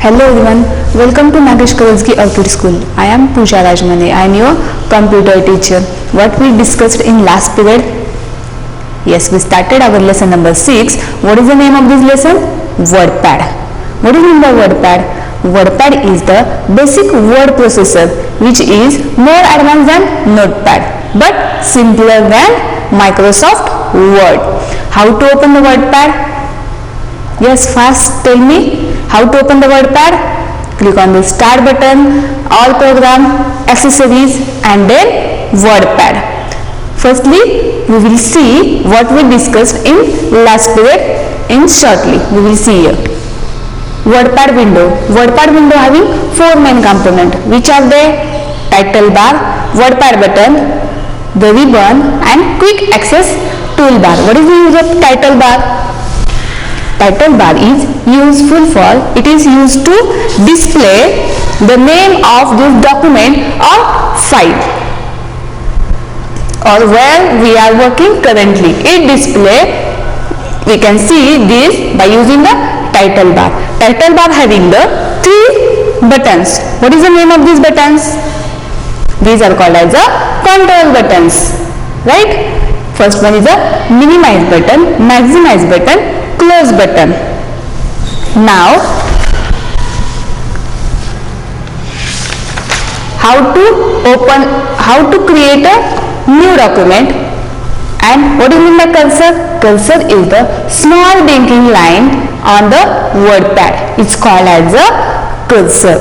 Hello everyone, welcome to Nagesh Kawalski Orchid School. I am Pooja Rajmane. I am your computer teacher. What we discussed in last period? Yes, we started our lesson number 6. What is the name of this lesson? WordPad. What do you mean by WordPad? WordPad is the basic word processor which is more advanced than Notepad but simpler than Microsoft Word. How to open the WordPad? Yes, fast tell me how to open the WordPad. Click on the start button, all program, accessories and then WordPad. Firstly, we will see what we discussed in last period in shortly. We will see here. WordPad window. WordPad window having 4 main components. Which are they? Title bar, WordPad button, the ribbon and quick access toolbar. What is the use of title bar? Title bar is useful for, it is used to display the name of this document or file or where we are working currently. It display, we can see this by using the title bar. Title bar having the 3 buttons. What is the name of these buttons? These are called as the control buttons, right? First one is the minimize button, maximize button, close button. Now how to create a new document. And what do you mean by cursor? Cursor is the small blinking line on the WordPad. It's called as a cursor.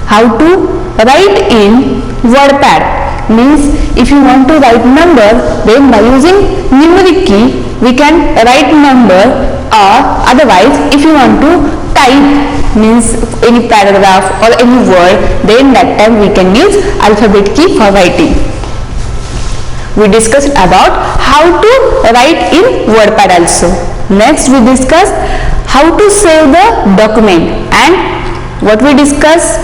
How to write in WordPad? Means if you want to write number, then by using numeric key we can write number, or otherwise if you want to type, means any paragraph or any word, then that time we can use alphabet key for writing. We discussed about how to write in WordPad also. Next we discussed how to save the document, and what we discussed,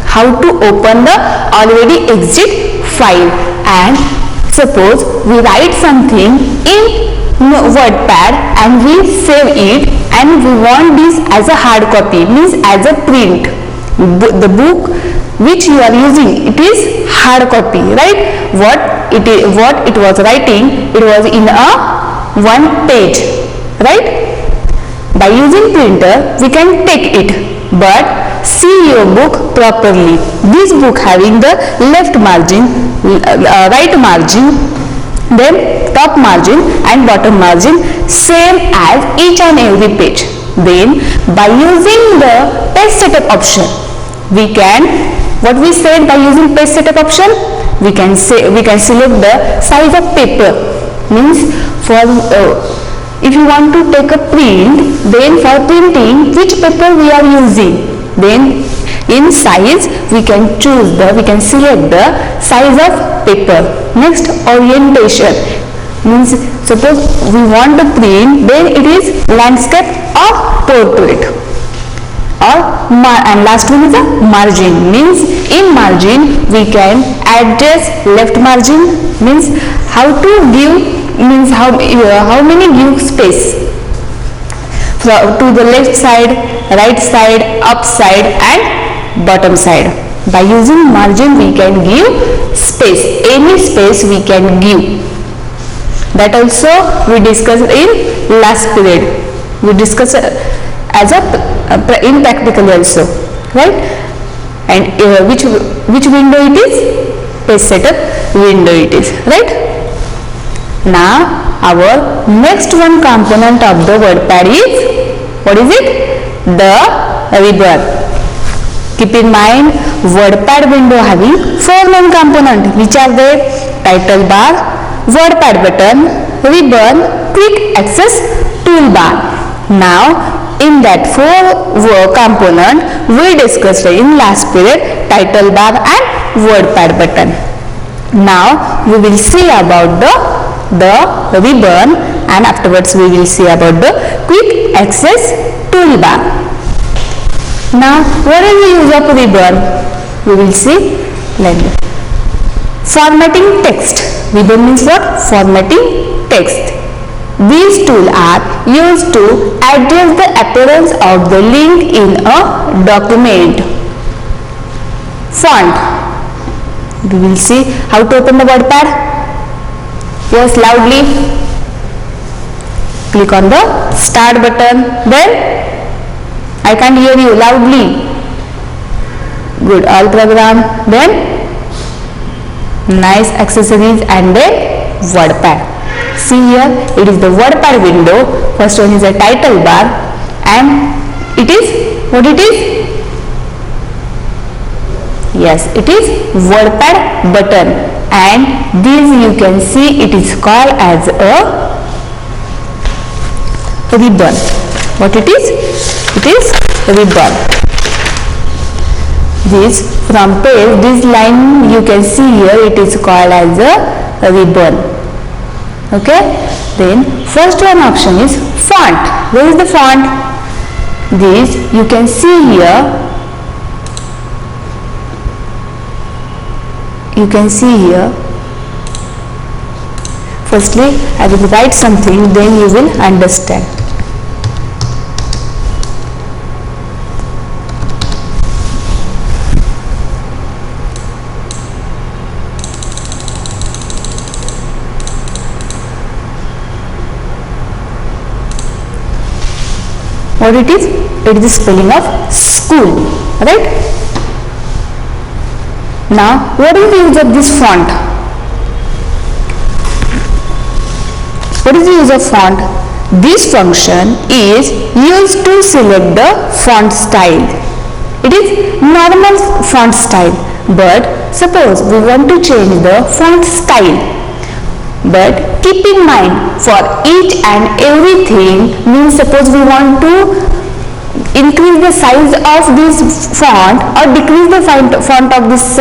how to open the already exit file. And suppose we write something in WordPad and we save it and we want this as a hard copy, means as a print. The book which you are using, it is hard copy, right? What it was writing, it was in a 1 page, right? By using printer we can take it, but see your book properly. This book having the left margin, right margin, then top margin and bottom margin same as each and every page. Then by using the page setup option, we can, what we said by using page setup option, we can select the size of paper. Means for if you want to take a print, then for printing which paper we are using, then in size we can select the size of paper. Next, orientation, means suppose we want to print, then it is landscape or portrait. And last one is the margin, means in margin we can adjust left margin, means how to give, means how many give space to the left side, right side, up side and bottom side. By using margin we can give space, any space we can give. That also we discussed in last period. We discussed as in practical also, right? And which window it is? Page setup window it is, right? Now our next one component of the WordPad is, what is it? The ribbon. Keep in mind, WordPad window having 4 main components. Which are they? Title bar, WordPad button, ribbon, quick access toolbar. Now in that 4 component we discussed in last period title bar and WordPad button. Now we will see about the ribbon, and afterwards we will see about the quick access toolbar. Now what is the use of ribbon? We will see like this. Formatting text. Ribbon means what? Formatting text. These tools are used to adjust the appearance of the link in a document. Font. We will see how to open the WordPad. Yes, loudly. Click on the start button. Then I can't hear you, loudly. Good. All program. Then nice accessories and then WordPad. See here, it is the WordPad window. First one is a title bar and it is what it is? Yes, it is WordPad button, and this you can see it is called as a ribbon. What it is? It is ribbon. This from page, this line you can see here, it is called as a ribbon. Okay, then first one option is font. Where is the font? This you can see here. You can see here. Firstly, I will write something, then you will understand. What it is? It is the spelling of school, right? Now, what is the use of this font? What is the use of font? This function is used to select the font style. It is normal font style, but suppose we want to change the font style. But keep in mind, for each and everything, means suppose we want to increase the size of this font or decrease the font of this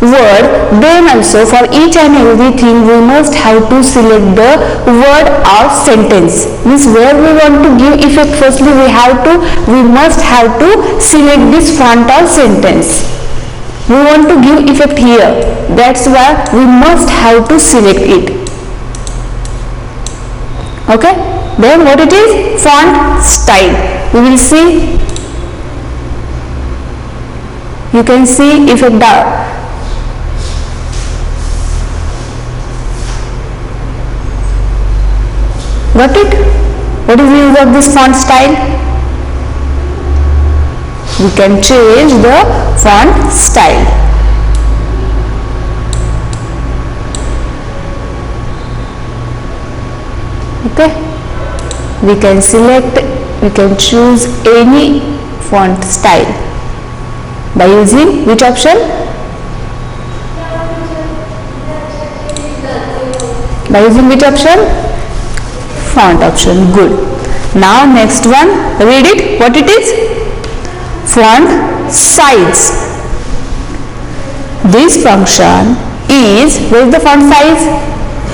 word, then also for each and everything we must have to select the word or sentence. Means where we want to give effect, firstly we must have to select this font or sentence. We want to give effect here, that's why we must have to select it. Okay, then what it is? Font style. We will see. You can see effect. Got it? What is the use of this font style? We can change the font style. Okay, we can select, we can choose any font style by using which option? By using which option? Font option. Good. Now next one, read it. What it is? Font size. This function is, where is the font size?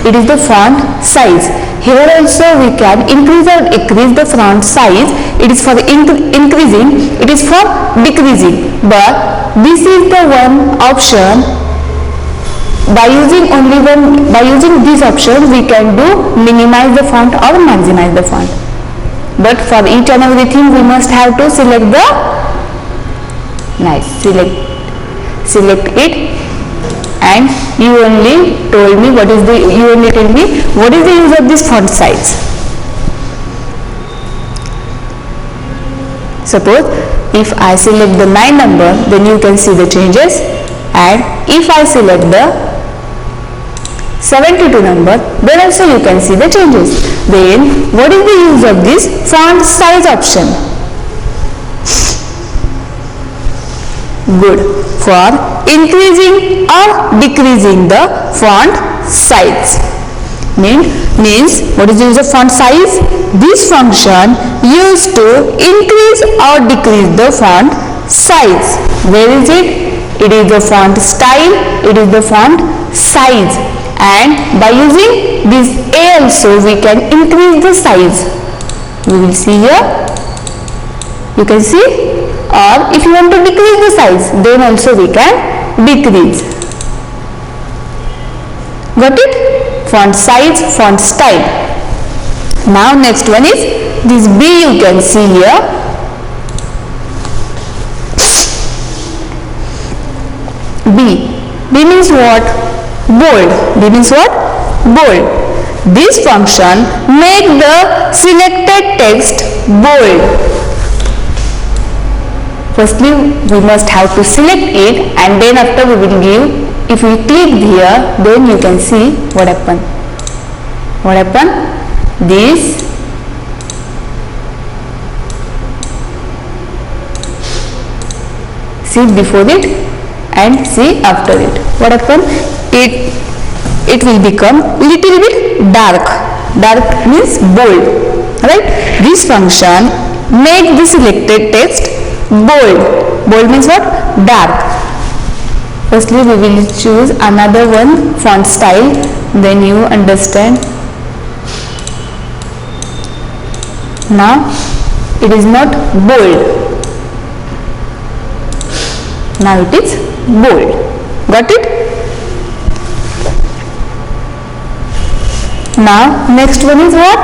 It is the font size. Here also we can increase or decrease the font size. It is for increasing, it is for decreasing. But this is the one option. By using this option we can do minimize the font or maximize the font. But for each and everything we must have to select the select it, and you only tell me what is the use of this font size. Suppose if I select the 9 number, then you can see the changes, and if I select the 72 number, then also you can see the changes. Then what is the use of this font size option? Good. For increasing or decreasing the font size. Means what is the use of font size? This function used to increase or decrease the font size. Where is it? It is the font style, it is the font size. And by using this A also we can increase the size. We will see here. You can see. Or if you want to decrease the size, then also we can decrease. Got it? font size, font style. Now next one is this B you can see here. B means what? Bold. B means what? Bold. This function make the selected text bold. Firstly, we must have to select it, and then after we will give, if we click here, then you can see what happen. What happen? This see before it and see after it. What happen? It will become little bit dark. Dark means bold, right? This function make the selected text bold. Bold means what? Dark. Firstly, we will choose another one font style, then you understand. Now it is not bold. Now it is bold. Got it? Now next one is what?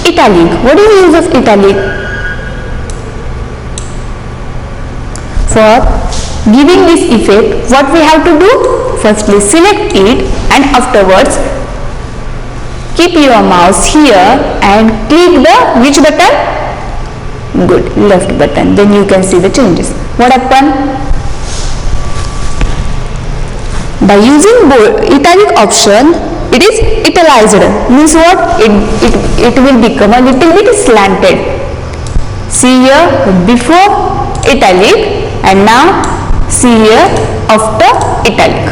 Italic. What is the use of italic? For giving this effect, what we have to do? Firstly select it, and afterwards keep your mouse here and click the which button? Good, left button. Then you can see the changes. What happened? By using italic option, it is italicized. Means what? It will become a little bit slanted. See here before italic, and now see here after italic.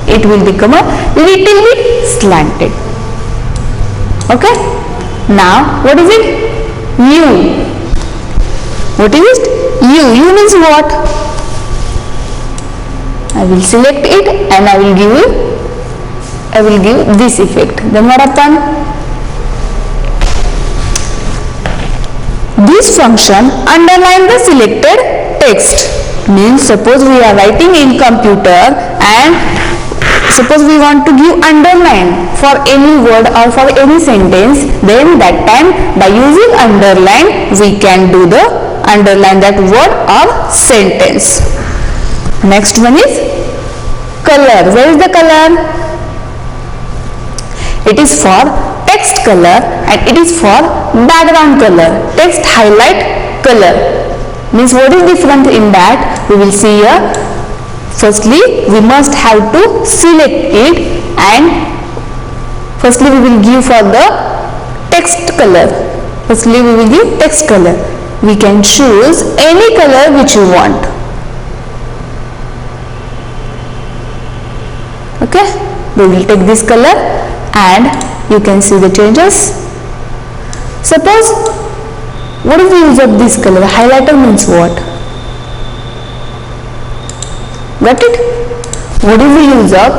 It will become a little bit slanted. Okay. Now what is it? U. What is it? U means what? I will select it and I will give this effect. Then what happen? This function underline the selected text. Means suppose we are writing in computer and suppose we want to give underline for any word or for any sentence, then that time by using underline we can do the underline that word or sentence. Next one is color. Where is the color? It is for text color and it is for background color. Text highlight color. Means what is different in that? We will see here. Firstly, we must have to select it, and firstly we will give for the text color. Firstly we will give text color. We can choose any color which you want. Okay, we will take this color and you can see the changes. Suppose, what is the use of this color? Highlighter means what? Got it? What is the use of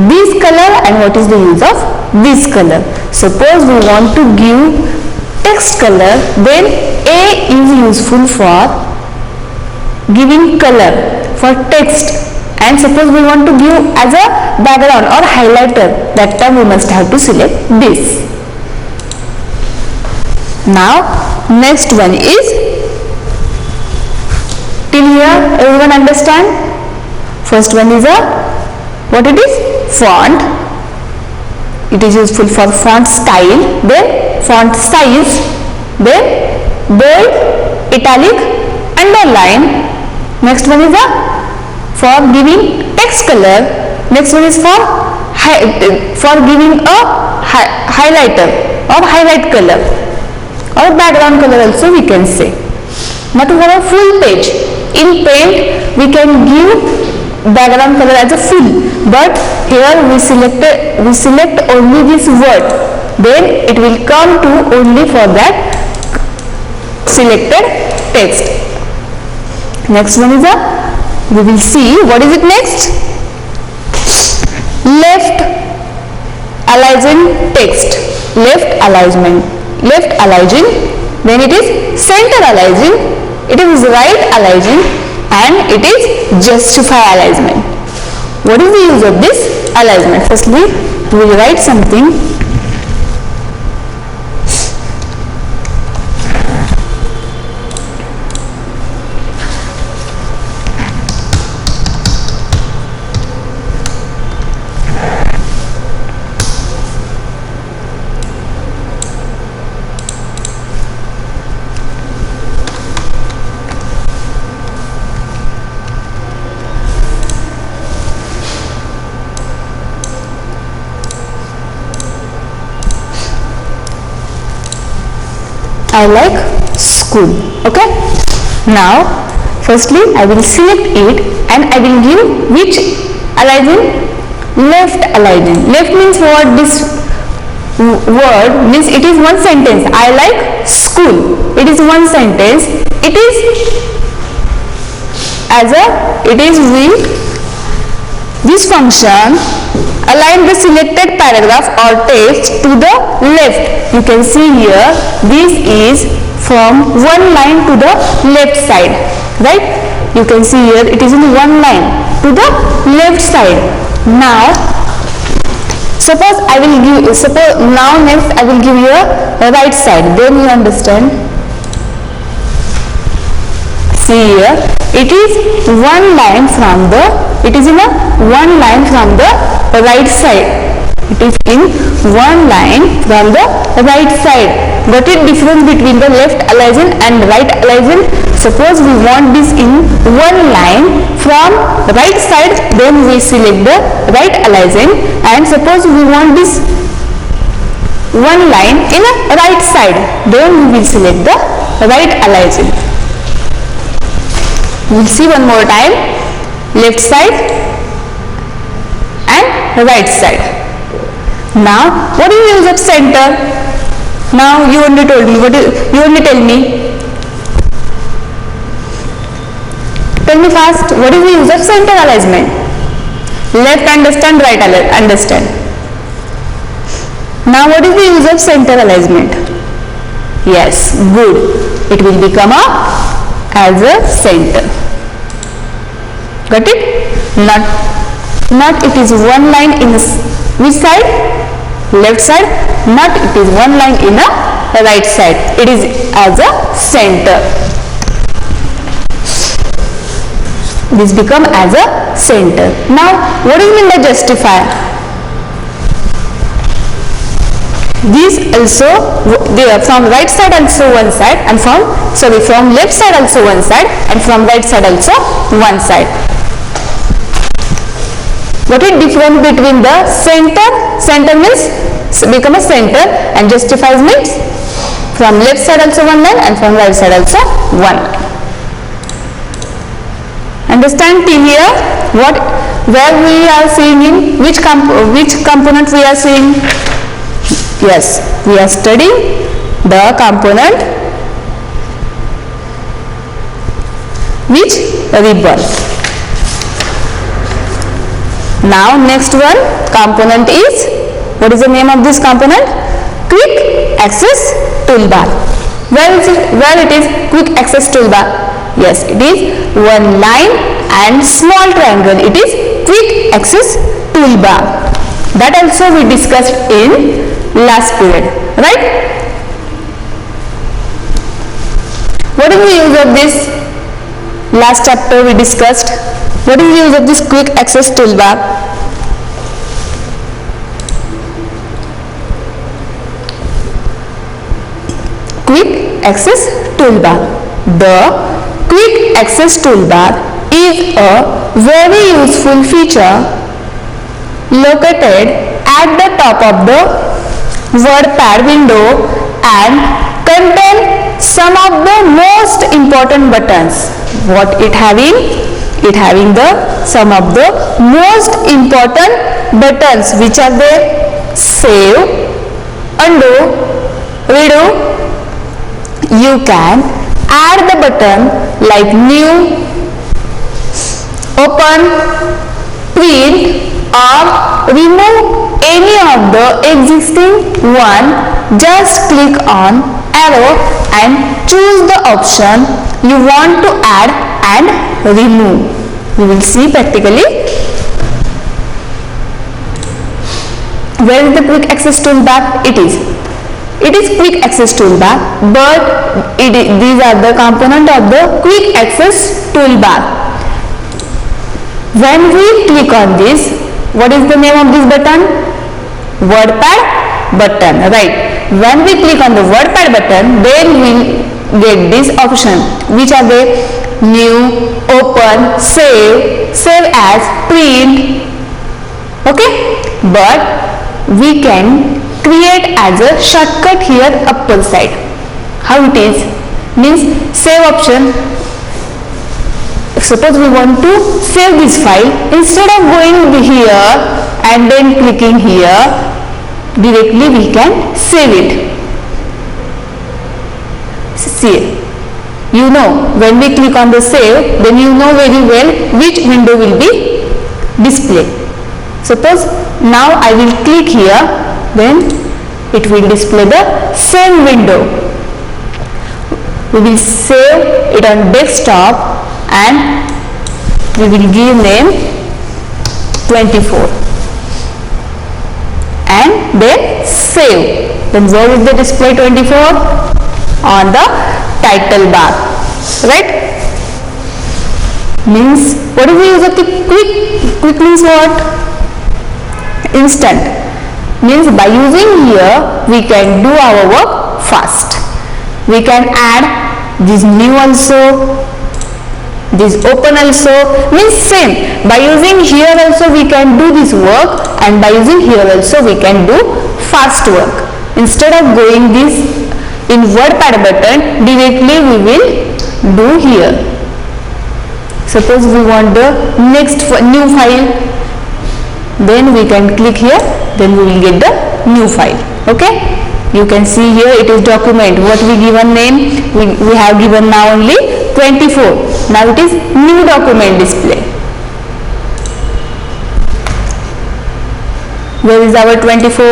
this color and what is the use of this color? Suppose we want to give text color, then A is useful for giving color for text, and suppose we want to give as a background or highlighter, that time we must have to select this. Now next one is, till here everyone understand? First one is what it is? Font. It is useful for font style, then font size, then bold, italic, underline. Next one is for giving text color. Next one is for giving a highlighter or highlight color or background color also we can say. Now to have a full page. In Paint we can give background color as a full, but here we select only this word, then it will come to only for that selected text. Next one is we will see what is it next. Left align text. Left alignment. Left align. Then it is center align. It is right align. And it is justify alignment. What is the use of this alignment? Firstly, we will write something. I like school. Okay. Now, firstly, I will select it and I will give which alignment? Left alignment. Left means what? This word means it is one sentence. I like school. It is one sentence. It is with this function align the selected paragraph or text to the left. You can see here this is from one line to the left side, right? You can see here it is in one line to the left side. Now suppose next I will give you a right side, then you understand. See here it is one line from the right side. It is in one line from the right side. Got it? Difference between the left alignment and right alignment. Suppose we want this in one line from right side, then we select the right alignment, and suppose we want this one line in a right side, then we will select the right alignment. We will see one more time, left side and right side. Now, what is the use of center? Now, you only told me. You only tell me. Tell me fast. What is the use of center alignment? Left understand, right understand. Now, what is the use of center alignment? Yes, good. It will become as a center. Got it? Not it is one line in which side? Left side. Not it is one line in a right side. It is as a center. This become as a center. Now, what do you mean by justifier? These also, from right side also one side, and from left side also one side, and from right side also one side. What is difference between the center? Center means become a center, and justifies means from left side also one line and from right side also one line. Understand till here? Where we are seeing in which component we are seeing? Yes, we are studying the component which ribbon. Now next one component is, what is the name of this component? Quick access toolbar. Where it is quick access toolbar? Yes, it is one line and small triangle. It is quick access toolbar. That also we discussed in last period, right? What is the use of this? Last chapter we discussed. What is the use of this quick access toolbar? Quick access toolbar. The quick access toolbar is a very useful feature located at the top of the WordPad window and contain some of the most important buttons. What it having? It having some of the most important buttons which are there: save, undo, redo. You can add the button like new, open, print, or remove any of the existing one. Just click on arrow and choose the option you want to add and remove. We will see practically. Where is the quick access toolbar? It is quick access toolbar, but these are the component of the quick access toolbar. When we click on this, what is the name of this button? WordPad button, right? When we click on the WordPad button, then we get this option, which are the new, open, save as, print. Okay, but we can create as a shortcut here upper side. How it is? Means save option. Suppose we want to save this file, instead of going here and then clicking here, directly we can save it. See, you know, when we click on the save, then you know very well which window will be displayed. Suppose now I will click here, then it will display the same window. We will save it on desktop and we will give name 24 and then save. Then where is the display 24? On the title bar, right? Means what is the use of the quick? Quick means what? Instant. Means by using here we can do our work fast. We can add this new also, this open also, means same. By using here also we can do this work, and by using here also we can do fast work. Instead of going this in WordPad button, directly we will do here. Suppose we want the next new file, then we can click here, then we will get the new file. Okay, you can see here it is document. What we given name? We have given now only 24. Now it is new document display. Where is our 24?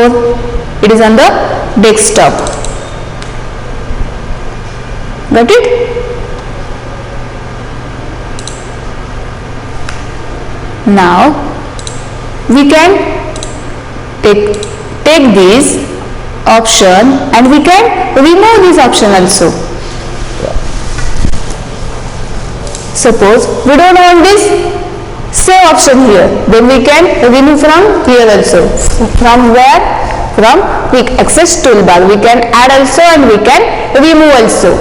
It is on the desktop. Got it? Now we can take this option and we can remove this option also. Suppose we don't want this save option here, then we can remove from here also. From where? From quick access toolbar. We can add also and we can remove also.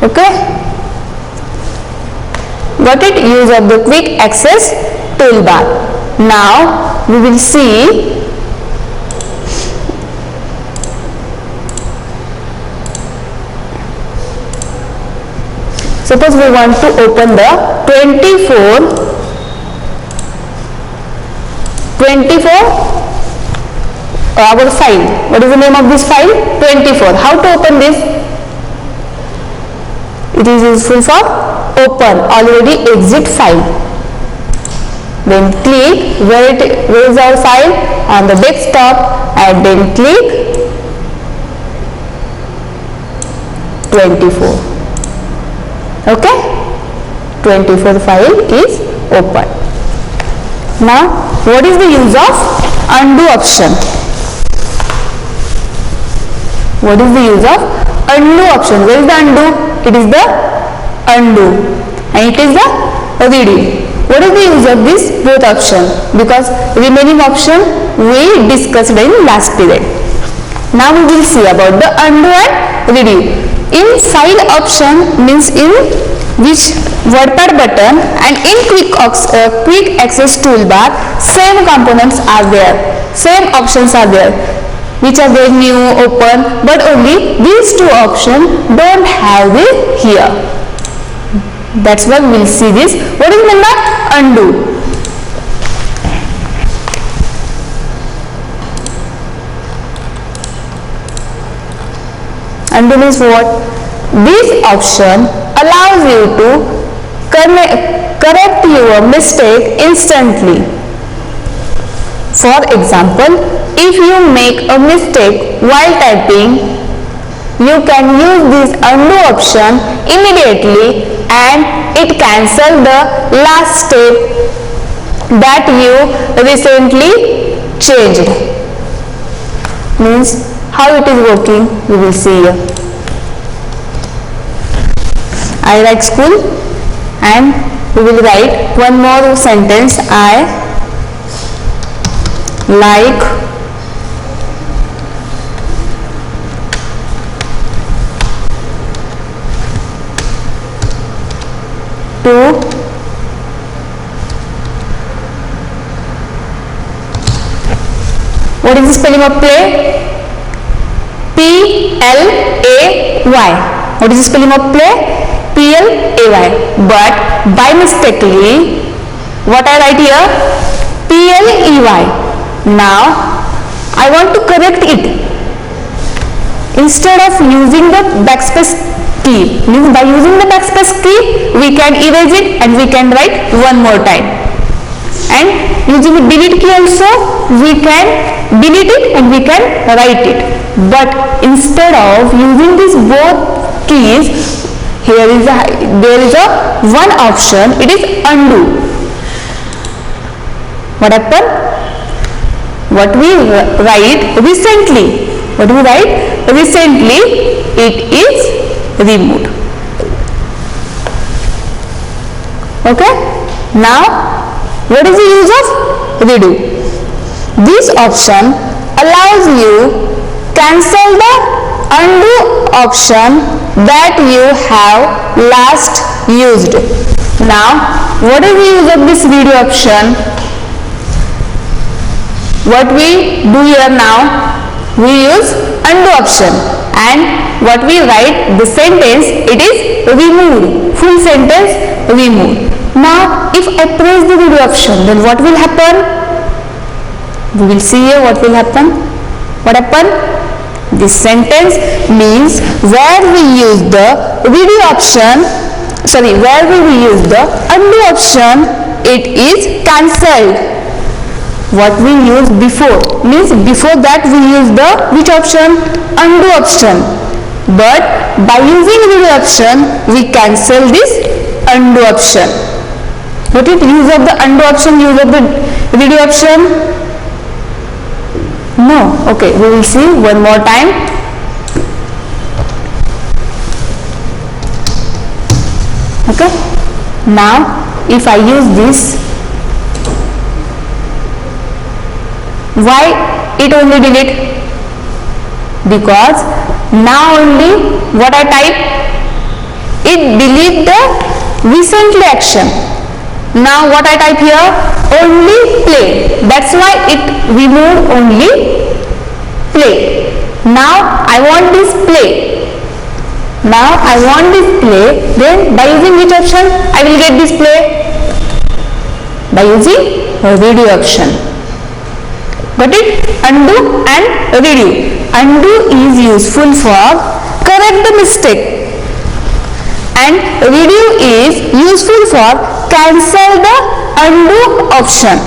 Okay, got it? Use of the quick access toolbar. Now we will see suppose we want to open the 24 our file. What is the name of this file? 24. How to open this? It is useful for open already exit file. Then click where is our file? On the desktop, and then click 24. Okay, 24 file is open. Now what is the use of undo option? What is the use of undo option? Where is the undo? It is the undo and it is the redo. What is the use of this both option? Because remaining option we discussed in last period. Now we will see about the undo and redo. In file option means in which WordPad button and in quick access toolbar, same components are there, same options are there, which are very new, open, but only these two options don't have it here. That's why we will see this. What is meant by undo? Undo means what? This option allows you to correct your mistake instantly. For example, if you make a mistake while typing, you can use this undo option immediately and it cancels the last step that you recently changed. Means how it is working we will see here. I like school and we will write one more sentence. I like to what is the spelling of play? P-L-A-Y. What is the spelling of play? P-L-A-Y. But by mistakenly, what I write here? P-L-E-Y. Now, I want to correct it. Instead of using the backspace key, means by using the backspace key, we can erase it and we can write one more time. And using the delete key also, we can delete it and we can write it. But instead of using these both keys, there is a one option, it is undo. What happened? What we write recently, it is removed. Okay? Now, what is the use of redo? This option allows you cancel the undo option that you have last used. Now, what is the use of this redo option? What we do here now, we use undo option, and what we write the sentence, it is removed, full sentence removed. Now if I press the redo option, then what will happen? We will see here what will happen. What happened? This sentence means where we use the redo option, where we use the undo option, it is cancelled. What we used before, means before that we used the which option? Undo option. But by using redo option, we cancel this undo option. What is use of the undo option, use of the redo option? No. Okay, we will see one more time. Okay. Now, if I use this, why it only delete? Because now only what I type, it delete the recently action. Now what I type here? Only play. That's why it removed only play. Now I want this play. Now I want this play. Then by using which option I will get this play? By using redo option. Got it? Undo and redo. Undo is useful for correct the mistake, and redo is useful for cancel the undo option.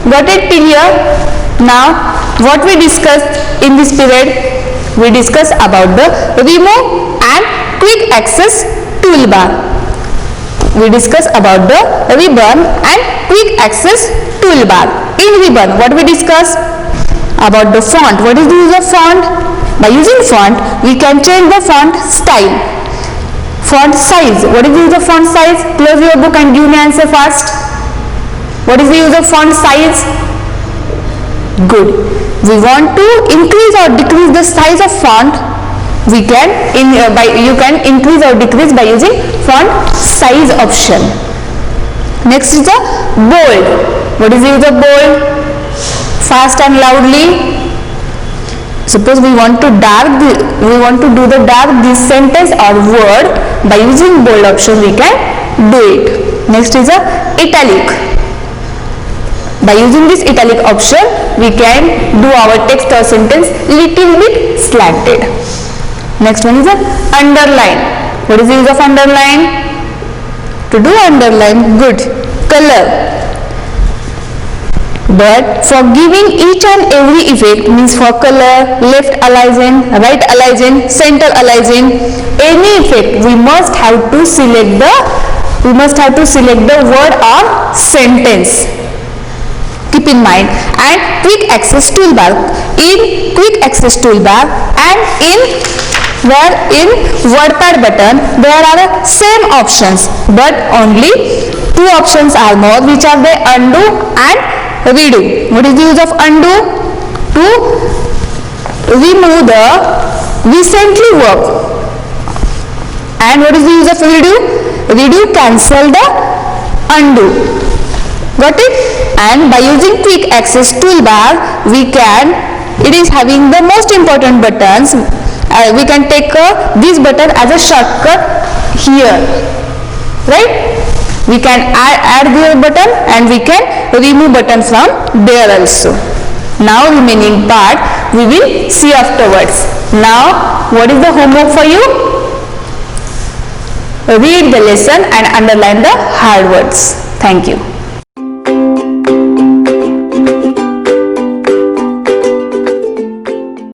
Got it till here? Now what we discussed in this period? We discussed about the remove and quick access toolbar. We discussed about the ribbon and quick access toolbar. In ribbon, what we discussed? About the font. What is the use of font? By using font, we can change the font style. Font size. What is the use of font size? Close your book and give me answer fast. What is the use of font size? Good. We want to increase or decrease the size of font. You can increase or decrease by using font size option. Next is the bold. What is the use of bold? Fast and loudly. Suppose we want to do the dark this sentence or word, by using bold option we can do it. Next is the italic. By using this italic option we can do our text or sentence little bit slanted. Next one is the underline. What is the use of underline? To do underline, good. Color. But for giving each and every effect, means for color, left aliasing, right aliasing, center aliasing, any effect, we must have to select the word or sentence. Keep in mind. And quick access toolbar. In quick access toolbar and in WordPad button, there are same options, but only two options are more, which are the undo and redo. What is the use of undo? To remove the recently work. And what is the use of redo? Redo cancel the undo. Got it? And by using quick access toolbar, it is having the most important buttons. We can take this button as a shortcut here, right? We can add the button and we can remove button from there also. Now remaining part we will see afterwards. Now what is the homework for you? Read the lesson and underline the hard words. Thank you.